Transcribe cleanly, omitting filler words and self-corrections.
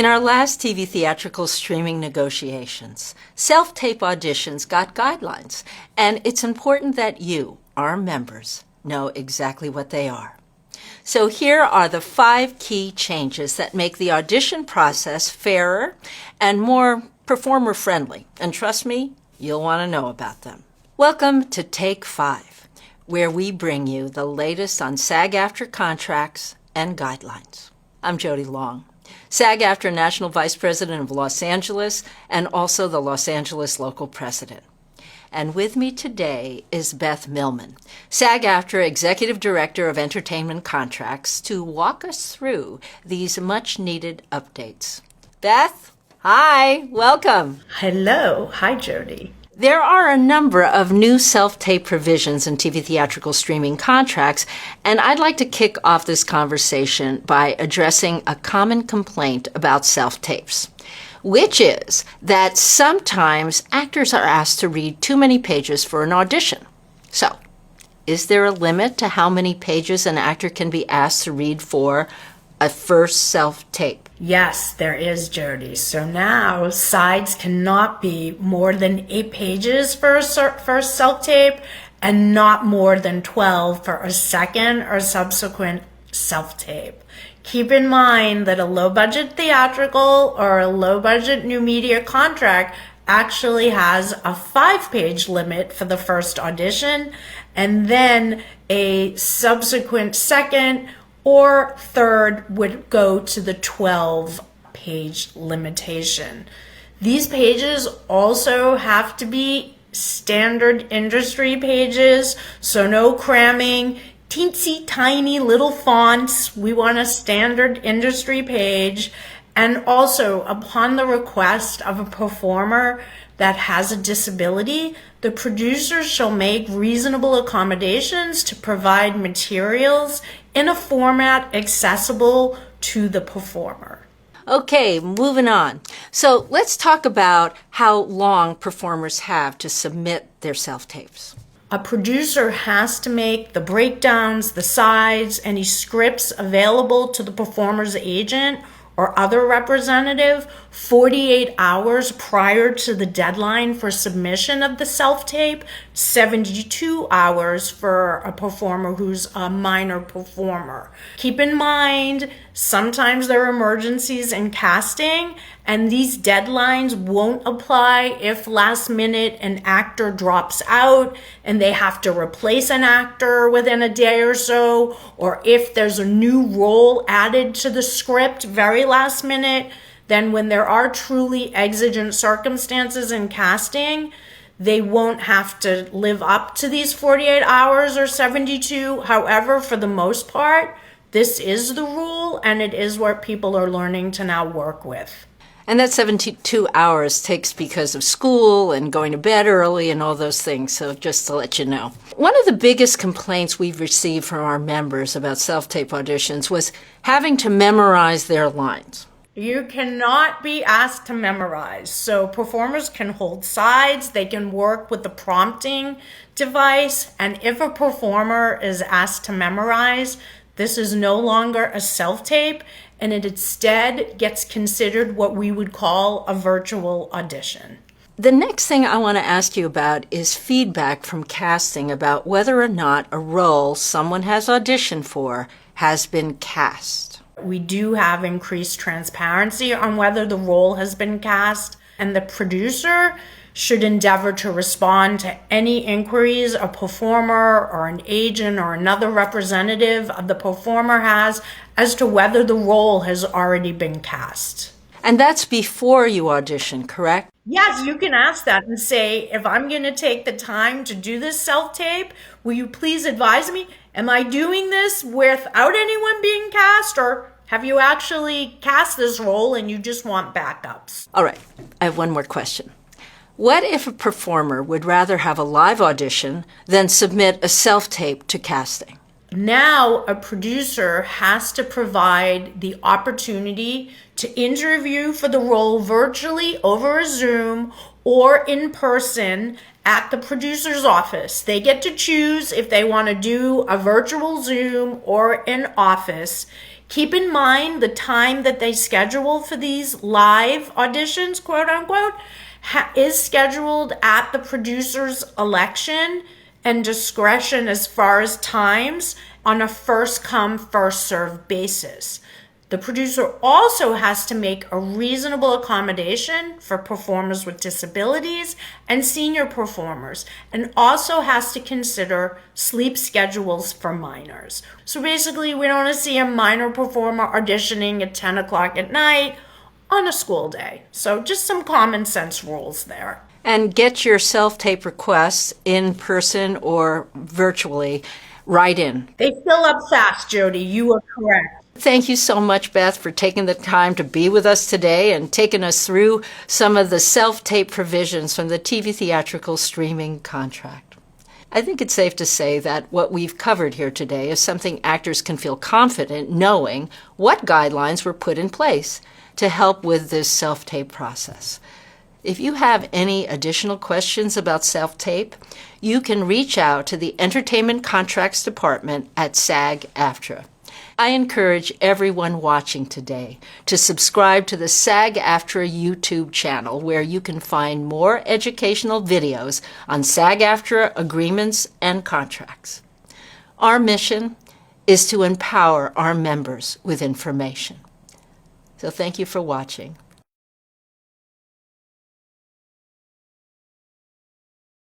In our last TV theatrical streaming negotiations, self-tape auditions got guidelines, and it's important that you, our members, know exactly what they are. So here are the 5 key changes that make the audition process fairer and more performer-friendly. And trust me, you'll want to know about them. Welcome to Take 5, where we bring you the latest on SAG-AFTRA contracts and guidelines. I'm Jody Long, SAG-AFTRA National Vice President of Los Angeles and also the Los Angeles Local President. And with me today is Beth Millman, SAG-AFTRA Executive Director of Entertainment Contracts, to walk us through these much-needed updates. Beth, hi, welcome. Hello. Hi, Jody. There are a number of new self-tape provisions in TV theatrical streaming contracts, and I'd like to kick off this conversation by addressing a common complaint about self-tapes, which is that sometimes actors are asked to read too many pages for an audition. So, is there a limit to how many pages an actor can be asked to read for a first self-tape? Yes, there is, Jody. So now sides cannot be more than 8 pages for a first self-tape and not more than 12 for a second or subsequent self-tape. Keep in mind that a low-budget theatrical or a low-budget new media contract actually has a 5-page limit for the first audition and then a subsequent second or third would go to the 12-page limitation. These pages also have to be standard industry pages, so no cramming, teensy tiny little fonts. We want a standard industry page. And also, upon the request of a performer that has a disability, the producers shall make reasonable accommodations to provide materials in a format accessible to the performer. Okay, moving on. So let's talk about how long performers have to submit their self-tapes. A producer has to make the breakdowns, the sides, any scripts available to the performer's agent or other representative 48 hours prior to the deadline for submission of the self-tape, 72 hours for a performer who's a minor performer. Keep in mind, sometimes there are emergencies in casting, and these deadlines won't apply if last minute an actor drops out and they have to replace an actor within a day or so, or if there's a new role added to the script very last minute. Then when there are truly exigent circumstances in casting, they won't have to live up to these 48 hours or 72. However, for the most part, this is the rule, and it is what people are learning to now work with. And that 72 hours takes because of school and going to bed early and all those things, so just to let you know. One of the biggest complaints we've received from our members about self-tape auditions was having to memorize their lines. You cannot be asked to memorize. So performers can hold sides, they can work with the prompting device, and if a performer is asked to memorize, this is no longer a self-tape, and it instead gets considered what we would call a virtual audition. The next thing I want to ask you about is feedback from casting about whether or not a role someone has auditioned for has been cast. We do have increased transparency on whether the role has been cast, and the producer should endeavor to respond to any inquiries a performer or an agent or another representative of the performer has as to whether the role has already been cast. And that's before you audition, correct? Yes, you can ask that and say, if I'm going to take the time to do this self-tape, will you please advise me? Am I doing this without anyone being cast, or have you actually cast this role and you just want backups? All right, I have one more question. What if a performer would rather have a live audition than submit a self-tape to casting? Now a producer has to provide the opportunity to interview for the role virtually over a Zoom or in person at the producer's office. They get to choose if they want to do a virtual Zoom or in office. Keep in mind the time that they schedule for these live auditions, quote unquote, is scheduled at the producer's election and discretion as far as times on a first come, first served basis. The producer also has to make a reasonable accommodation for performers with disabilities and senior performers, and also has to consider sleep schedules for minors. So basically, we don't want to see a minor performer auditioning at 10 o'clock at night on a school day. So just some common sense rules there. And get your self-tape requests in person or virtually right in. They fill up fast, Jody. You are correct. Thank you so much, Beth, for taking the time to be with us today and taking us through some of the self-tape provisions from the TV theatrical streaming contract. I think it's safe to say that what we've covered here today is something actors can feel confident knowing what guidelines were put in place to help with this self-tape process. If you have any additional questions about self-tape, you can reach out to the Entertainment Contracts Department at SAG-AFTRA. I encourage everyone watching today to subscribe to the SAG-AFTRA YouTube channel, where you can find more educational videos on SAG-AFTRA agreements and contracts. Our mission is to empower our members with information. So thank you for watching.